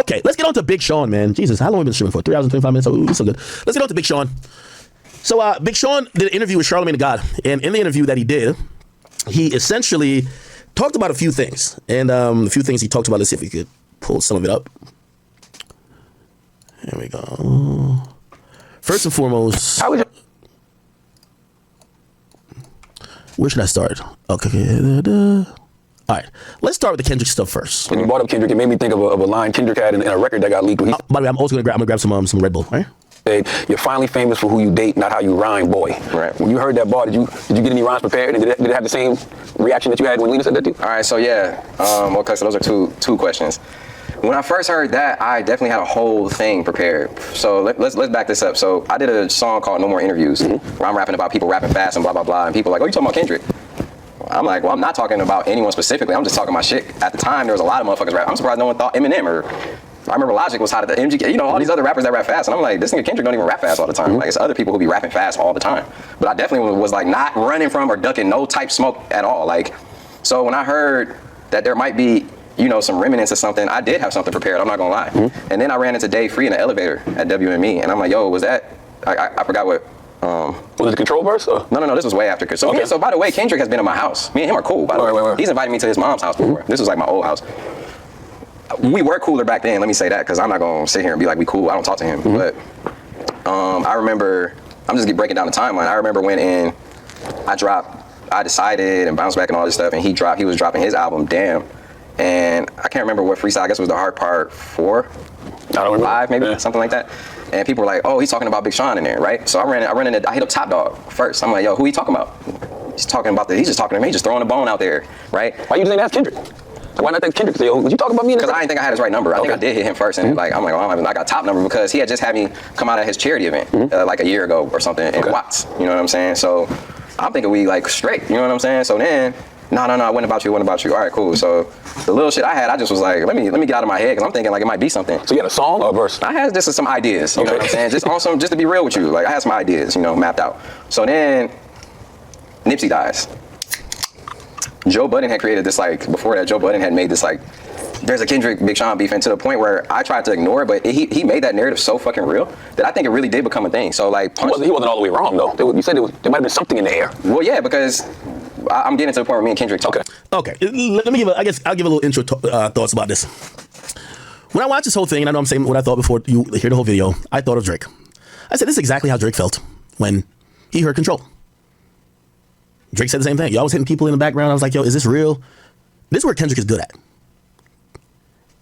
Okay, let's get on to Big Sean, man. Jesus, how long have we been streaming for? 3 hours and 25 minutes? Oh, so good. Let's get on to Big Sean. So Big Sean did an interview with Charlamagne the God, and in the interview that he did, he essentially talked about a few things. And a few things he talked about, let's see if we could pull some of it up. Here we go. First and foremost, where should I start? Okay. All right, let's start with the Kendrick stuff first. When you brought up Kendrick, it made me think of a line Kendrick had in a record that got leaked. By the way, I'm also gonna grab some Red Bull. Right? You're finally famous for who you date, not how you rhyme, boy. Right. When you heard that bar, did you get any rhymes prepared? And did it have the same reaction that you had when Lena said that to you? All right, so yeah. Okay, so those are two questions. When I first heard that, I definitely had a whole thing prepared. So let's back this up. So I did a song called No More Interviews, where I'm rapping about people rapping fast and blah, blah, blah. And people are like, oh, you talking about Kendrick? I'm like, well, I'm not talking about anyone specifically. I'm just talking my shit. At the time, there was a lot of motherfuckers rap. I'm surprised no one thought Eminem or I remember Logic was hot at the MGK. You know, all these other rappers that rap fast. And I'm like, this nigga Kendrick don't even rap fast all the time. Like, it's other people who be rapping fast all the time. But I definitely was like not running from or ducking no type smoke at all. Like, so when I heard that there might be, you know, some remnants of something, I did have something prepared. I'm not gonna lie. And then I ran into Dave Free in the elevator at WME. And I'm like, yo, was that, I forgot what, was it the Control verse? Or? No, this was way after. So, okay. So by the way, Kendrick has been in my house. Me and him are cool, by the way. Right. He's invited me to his mom's house before. This was like my old house. We were cooler back then, let me say that, because I'm not gonna sit here and be like, we cool, I don't talk to him. But I remember, I'm just breaking down the timeline. I remember when I decided and bounced back and all this stuff, and he was dropping his album, Damn. And I can't remember what freestyle, I guess it was the Hard Part 4, I don't remember. 5 maybe, something like that. And people were like, oh, he's talking about Big Sean in there, right? So I hit up Top Dog first. I'm like, yo, who he talking about? He's just talking to me, he's just throwing a bone out there, right? Why you didn't ask Kendrick? Why not think Kendrick? Say, would you talk about me? Because I didn't think I had his right number. I think I did hit him first, and I'm like, well, I got top number because he had just had me come out of his charity event like a year ago or something in Watts. You know what I'm saying? So I'm thinking we like straight. You know what I'm saying? So then, no, it wasn't about you. All right, cool. So the little shit I had, I just was like, let me get out of my head because I'm thinking like it might be something. So you had a song or a verse? I had just some ideas. You know what I'm saying? Just to be real with you, like I had some ideas, you know, mapped out. So then Nipsey dies. Joe Budden had created this, like, before that, Joe Budden had made this, like, there's a Kendrick Big Sean beef, and to the point where I tried to ignore it, but he made that narrative so fucking real that I think it really did become a thing. So, like, he wasn't all the way wrong, though. You said there might have been something in the air. Well, yeah, because I'm getting to the point where me and Kendrick talk. Okay. Let me I'll give a little intro thoughts about this. When I watched this whole thing, and I know I'm saying what I thought before you hear the whole video, I thought of Drake. I said, this is exactly how Drake felt when he heard Control. Drake said the same thing. Y'all was hitting people in the background. I was like, yo, is this real? This is where Kendrick is good at.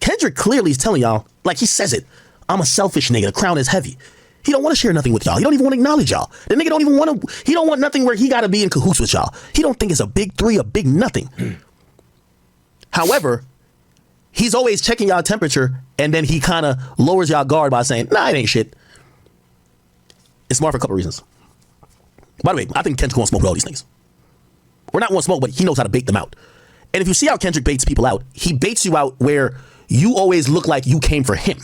Kendrick clearly is telling y'all, like he says it, I'm a selfish nigga. The crown is heavy. He don't want to share nothing with y'all. He don't even want to acknowledge y'all. The nigga don't even want to, he don't want nothing where he got to be in cahoots with y'all. He don't think it's a big three, a big nothing. However, he's always checking y'all temperature, and then he kind of lowers y'all guard by saying, nah, it ain't shit. It's smart for a couple reasons. By the way, I think Kendrick won't smoke with all these things. Or not won't smoke, but he knows how to bait them out. And if you see how Kendrick baits people out, he baits you out where you always look like you came for him.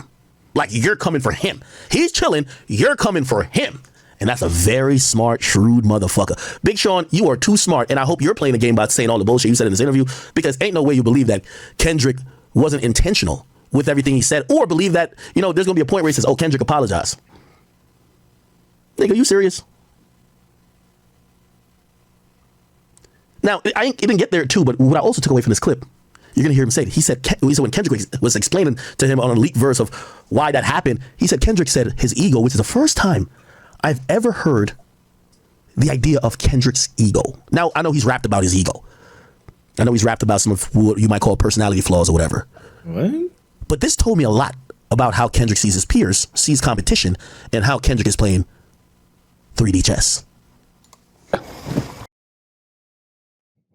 Like you're coming for him. He's chilling, you're coming for him. And that's a very smart, shrewd motherfucker. Big Sean, you are too smart, and I hope you're playing the game by saying all the bullshit you said in this interview, because ain't no way you believe that Kendrick wasn't intentional with everything he said, or believe that, you know, there's gonna be a point where he says, oh, Kendrick apologized. Nigga, you serious? Now, I didn't get there too, but what I also took away from this clip, you're going to hear him say it. He said when Kendrick was explaining to him on a leaked verse of why that happened, he said Kendrick said his ego, which is the first time I've ever heard the idea of Kendrick's ego. Now, I know he's rapped about his ego. I know he's rapped about some of what you might call personality flaws or whatever. What? But this told me a lot about how Kendrick sees his peers, sees competition, and how Kendrick is playing 3D chess.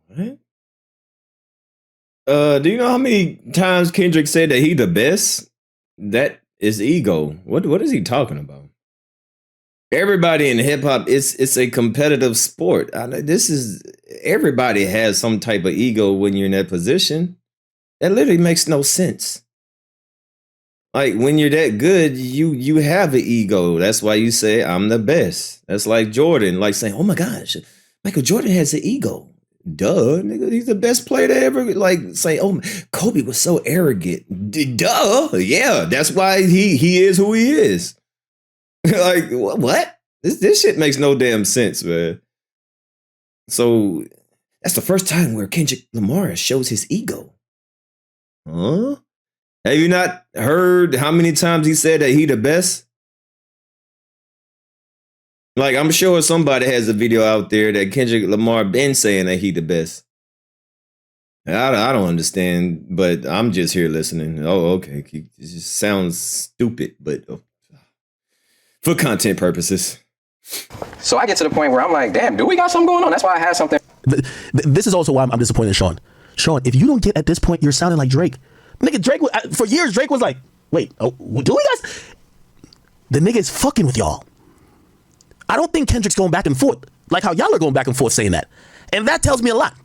What? Do you know how many times Kendrick said that he the best? That is ego. What is he talking about? Everybody in hip hop, it's a competitive sport. Everybody has some type of ego when you're in that position. That literally makes no sense. Like when you're that good, you have an ego. That's why you say I'm the best. That's like Jordan, like saying, "Oh my gosh, Michael Jordan has an ego." Duh, nigga, he's the best player to ever say, oh, Kobe was so arrogant. Duh, yeah, that's why he is who he is. Like, what? This shit makes no damn sense, man. So that's the first time where Kendrick Lamar shows his ego. Huh? Have you not heard how many times he said that he the best? Like, I'm sure somebody has a video out there that Kendrick Lamar been saying that he the best. I don't understand, but I'm just here listening. Oh, okay. It just sounds stupid, but for content purposes. So I get to the point where I'm like, damn, do we got something going on? That's why I had something. This is also why I'm disappointed in Sean. Sean, if you don't get at this point, you're sounding like Drake. Nigga, Drake, for years, Drake was like, wait, do we guys? The nigga is fucking with y'all. I don't think Kendrick's going back and forth like how y'all are going back and forth saying that. And that tells me a lot.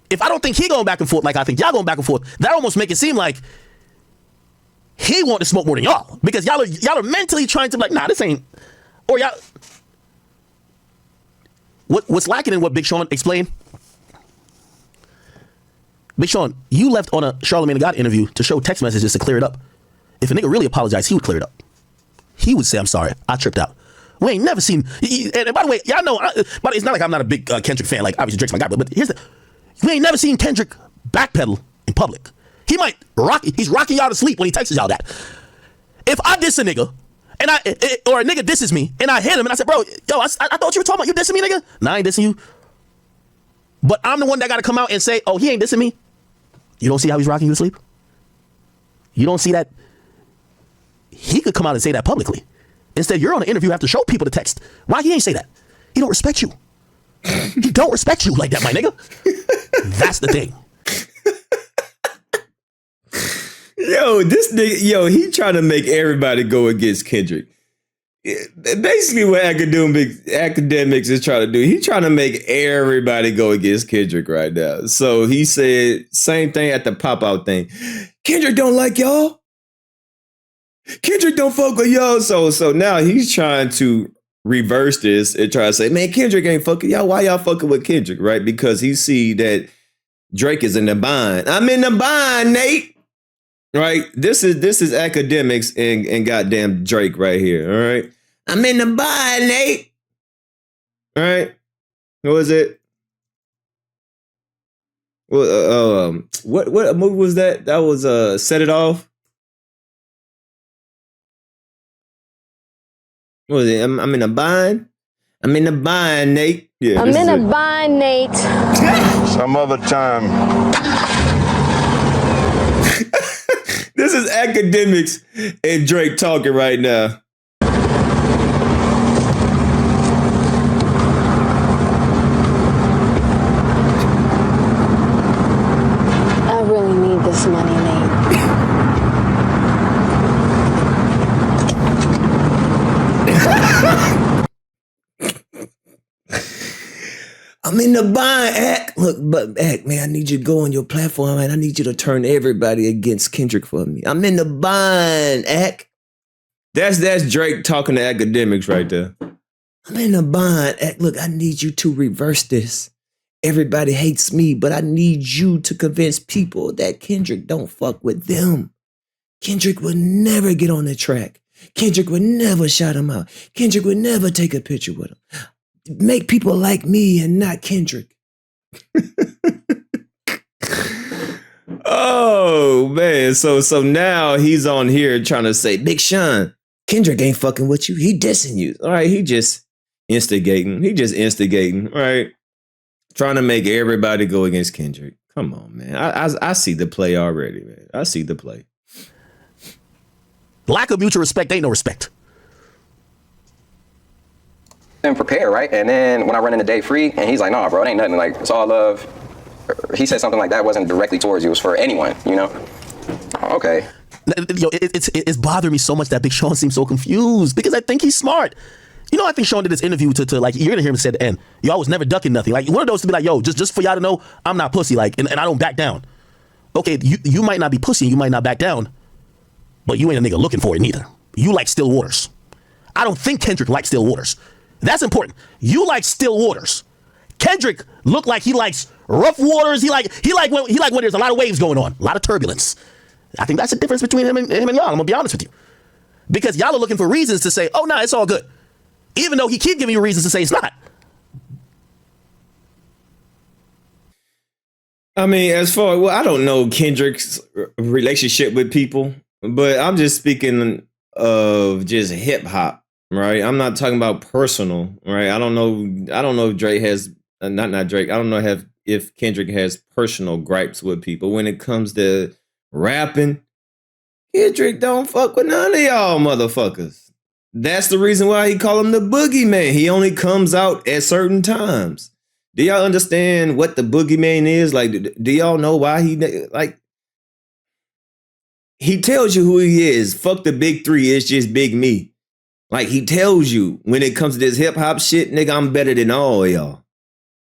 If I don't think he going back and forth like I think y'all going back and forth, that almost make it seem like he want to smoke more than y'all. Because y'all are mentally trying to be like, nah, this ain't, or y'all. What's lacking in what Big Sean explained? Big Sean, you left on a Charlemagne the God interview to show text messages to clear it up. If a nigga really apologized, he would clear it up. He would say, I'm sorry, I tripped out. We ain't never seen, and by the way, y'all know, but it's not like I'm not a big Kendrick fan, like obviously Drake's my guy, but here's the, we ain't never seen Kendrick backpedal in public. He might he's rocking y'all to sleep when he texts y'all that. If I diss a nigga, and or a nigga disses me, and I hit him, and I said, bro, yo, I thought you were talking about you dissing me, nigga? Nah, I ain't dissing you. But I'm the one that got to come out and say, oh, he ain't dissing me. You don't see how he's rocking you to sleep? You don't see that? He could come out and say that publicly. Instead, you're on an interview, you have to show people the text. Why he ain't say that? He don't respect you. He don't respect you like that, my nigga. That's the thing. Yo, this nigga, he trying to make everybody go against Kendrick. Basically what Akademiks is trying to do, he trying to make everybody go against Kendrick right now. So he said, same thing at the pop-out thing. Kendrick don't like y'all. Kendrick don't fuck with y'all. So now he's trying to reverse this and try to say, man, Kendrick ain't fucking y'all. Why y'all fucking with Kendrick, right? Because he see that Drake is in the bind. I'm in the bind, Nate. Right? This is Akademiks and goddamn Drake right here. All right. I'm in the bind, Nate. All right. What was it? Well, what movie was that? That was Set It Off. What was it? I'm in a bind. I'm in a bind, Nate. Yeah, I'm in a bind, Nate. Some other time. This is Akademiks and Drake talking right now. I really need this money, Nate. I'm in the bind, Ak. Look, but Ak, man, I need you to go on your platform, and I need you to turn everybody against Kendrick for me. I'm in the bind, Ak. That's Drake talking to Akademiks right there. I'm in the bind, Ak. Look, I need you to reverse this. Everybody hates me, but I need you to convince people that Kendrick don't fuck with them. Kendrick would never get on the track. Kendrick would never shout him out. Kendrick would never take a picture with him. Make people like me and not Kendrick. Oh, man. So now he's on here trying to say, Big Sean, Kendrick ain't fucking with you. He dissing you. All right, he just instigating. All right. Trying to make everybody go against Kendrick. Come on, man. I see the play already, man. I see the play. Lack of mutual respect ain't no respect. And prepare, right? And then when I run into Day Free, and he's like, nah, bro, it ain't nothing. Like, it's all love. He said something like that wasn't directly towards you. It was for anyone, you know? Okay. Yo, it's bothering me so much that Big Sean seems so confused because I think he's smart. You know, I think Sean did this interview to like, you're gonna hear him say at the end, y'all was never ducking nothing. Like, one of those to be like, yo, just for y'all to know, I'm not pussy, like, and I don't back down. Okay, you might not be pussy, you might not back down, but you ain't a nigga looking for it neither. You like still waters. I don't think Kendrick likes still waters. That's important. You like still waters. Kendrick looked like he likes rough waters. He like when there's a lot of waves going on, a lot of turbulence. I think that's the difference between him and y'all. I'm gonna be honest with you, because y'all are looking for reasons to say, "Oh no, it's all good," even though he keep giving you reasons to say it's not. I mean, I don't know Kendrick's relationship with people, but I'm just speaking of just hip hop, right? I'm not talking about personal, right? I don't know if Drake has not Drake. I don't know if Kendrick has personal gripes with people when it comes to rapping. Kendrick don't fuck with none of y'all motherfuckers. That's the reason why he call him the boogeyman. He only comes out at certain times. Do y'all understand what the boogeyman is? Like, do y'all know why he tells you who he is? Fuck the big three, it's just big me. Like, he tells you when it comes to this hip hop shit, nigga, I'm better than all of y'all.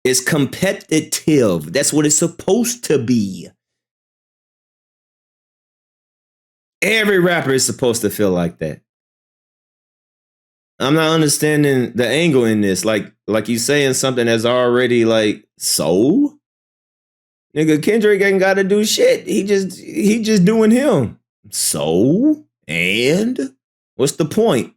It's competitive. That's what it's supposed to be. Every rapper is supposed to feel like that. I'm not understanding the angle in this. Like you saying something that's already like, so? Nigga, Kendrick ain't got to do shit. He just doing him. So? And? What's the point?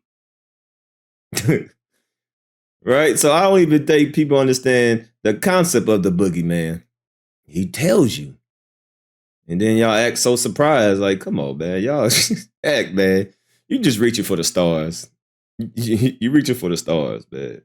Right? So I don't even think people understand the concept of the boogeyman. He tells you. And then y'all act so surprised. Like, come on, man. Y'all act, man. You just reaching for the stars. You reaching for the stars, man.